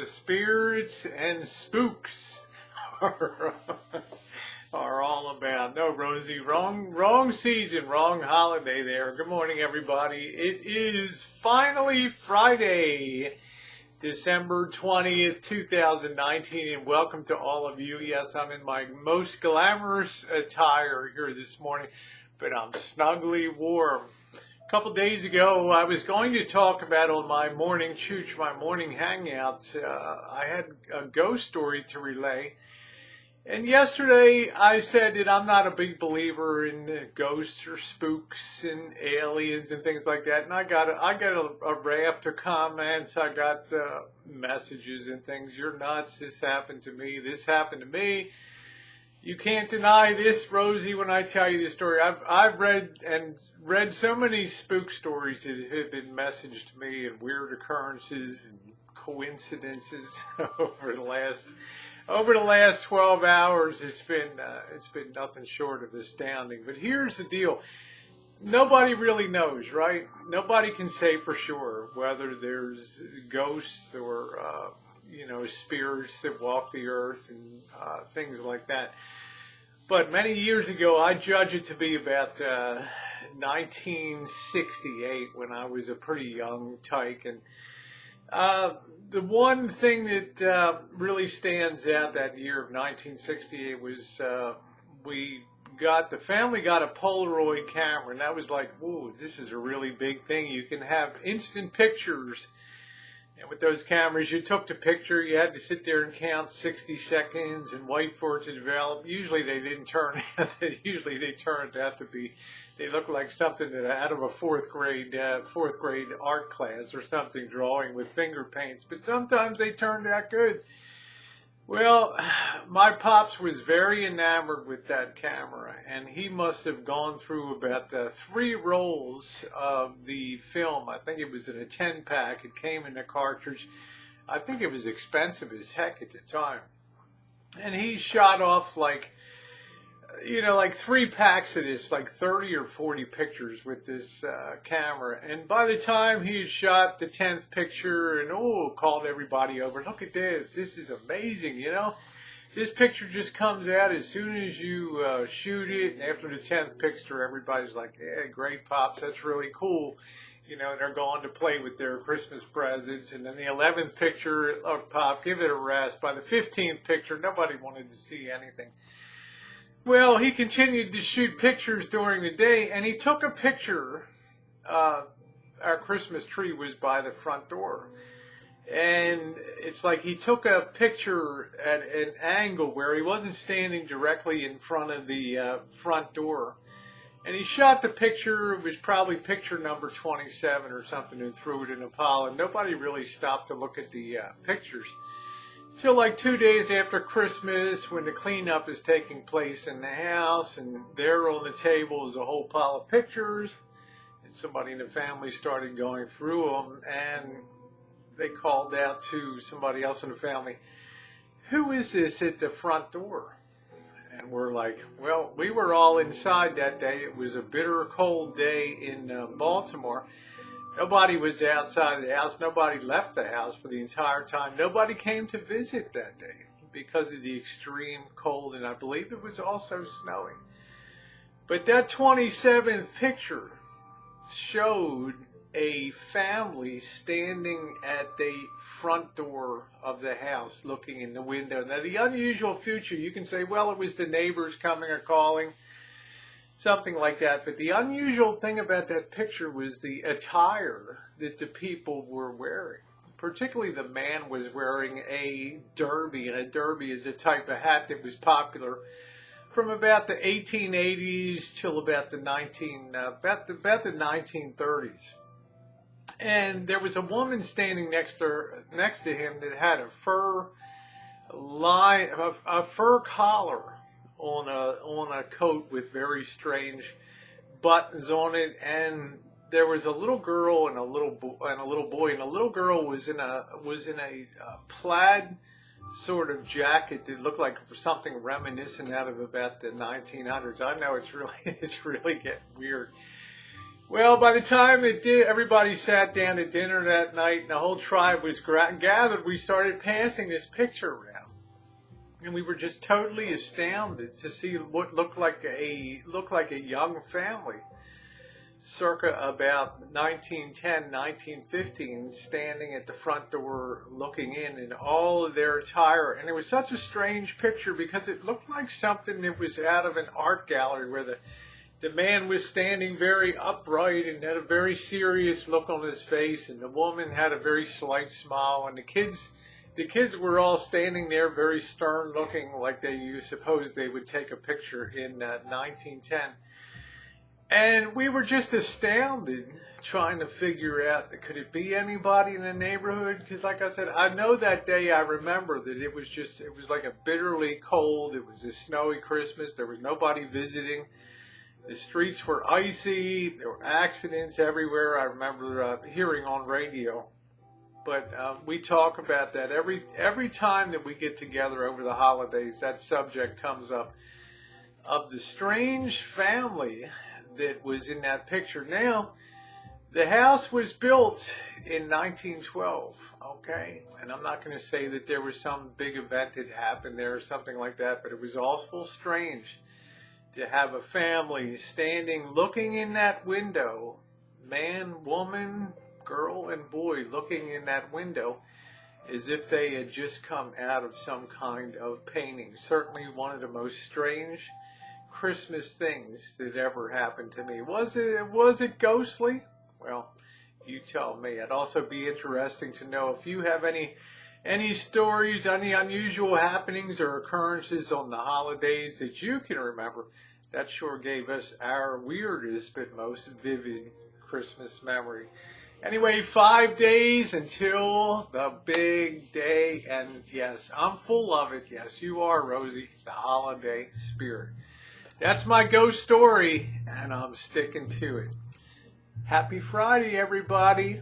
the spirits and spooks are all about. No, Rosie, wrong season, wrong holiday there. Good morning, everybody. It is finally Friday, December 20th, 2019, and welcome to all of you. Yes, I'm in my most glamorous attire here this morning, but I'm snugly warm. A couple days ago, I was going to talk about on my morning chooch, my morning hangout, I had a ghost story to relay. And yesterday I said that I'm not a big believer in ghosts or spooks and aliens and things like that. And I got a raft of comments. I got messages and things. You're nuts. This happened to me. This happened to me. You can't deny this, Rosie, when I tell you this story. I've read so many spook stories that have been messaged to me, and weird occurrences and coincidences over the last 12 hours. It's been nothing short of astounding. But here's the deal. Nobody really knows, right? Nobody can say for sure whether there's ghosts or spirits that walk the earth and things like that. But many years ago, I judge it to be about 1968 when I was a pretty young tyke. And the one thing that really stands out that year of 1968 was the family got a Polaroid camera, and that was like, whoa, this is a really big thing. You can have instant pictures. And with those cameras, you took the picture, you had to sit there and count 60 seconds and wait for it to develop. Usually they didn't turn out, usually they turned out to be, they looked like something that out of a fourth grade art class or something, drawing with finger paints. But sometimes they turned out good. Well, my pops was very enamored with that camera, and he must have gone through about 3 rolls of the film. I think it was in a 10-pack. It came in a cartridge. I think it was expensive as heck at the time. And he shot off like 3 packs of this, like 30 or 40 pictures with this camera. And by the time he had shot the 10th picture and called everybody over, look at this, this is amazing, This picture just comes out as soon as you shoot it. And after the 10th picture, everybody's like, yeah, great, Pops, that's really cool. They're going to play with their Christmas presents. And then the 11th picture, look, Pop, give it a rest. By the 15th picture, nobody wanted to see anything. Well, he continued to shoot pictures during the day, and he took a picture. Our Christmas tree was by the front door. And it's like he took a picture at an angle where he wasn't standing directly in front of the front door. And he shot the picture. It was probably picture number 27 or something, and threw it in a pile. And nobody really stopped to look at the pictures. Till like 2 days after Christmas, when the cleanup is taking place in the house, and there on the table is a whole pile of pictures, and somebody in the family started going through them, and they called out to somebody else in the family, who is this at the front door? And we're like, well, we were all inside that day. It was a bitter cold day in Baltimore. Nobody was outside the house. Nobody left the house for the entire time. Nobody came to visit that day because of the extreme cold, and I believe it was also snowing. But that 27th picture showed a family standing at the front door of the house looking in the window. Now, the unusual feature, you can say, well, it was the neighbors coming or calling, something like that. But the unusual thing about that picture was the attire that the people were wearing. Particularly the man was wearing a derby, and a derby is a type of hat that was popular from about the 1880s till about the 1930s. And there was a woman standing next to him that had a fur collar on a coat with very strange buttons on it, and there was a little girl and a little boy, and the little girl was in a plaid sort of jacket that looked like something reminiscent out of about the 1900s. I know it's really getting weird. Well, by the time everybody sat down at dinner that night and the whole tribe was gathered, we started passing this picture around. And we were just totally astounded to see what looked like a young family, circa about 1910, 1915, standing at the front door looking in all of their attire. And it was such a strange picture because it looked like something that was out of an art gallery where the man was standing very upright and had a very serious look on his face, and the woman had a very slight smile, and the kids were all standing there very stern looking, like you suppose they would take a picture in 1910. And we were just astounded, trying to figure out, could it be anybody in the neighborhood? Because like I said, I know that day, I remember that it was like a bitterly cold, it was a snowy Christmas, there was nobody visiting. The streets were icy, there were accidents everywhere, I remember hearing on radio. But we talk about that every time that we get together over the holidays. That subject comes up of the strange family that was in that picture. Now, the house was built in 1912, okay? And I'm not going to say that there was some big event that happened there or something like that, but it was awful strange to have a family standing looking in that window, man, woman, girl, and boy looking in that window as if they had just come out of some kind of painting. Certainly one of the most strange Christmas things that ever happened to me. Was it ghostly? Well, you tell me. It'd also be interesting to know if you have any stories, any unusual happenings or occurrences on the holidays that you can remember. That sure gave us our weirdest but most vivid Christmas memory. Anyway, 5 days until the big day, and yes, I'm full of it. Yes, you are, Rosie, the holiday spirit. That's my ghost story, and I'm sticking to it. Happy Friday, everybody.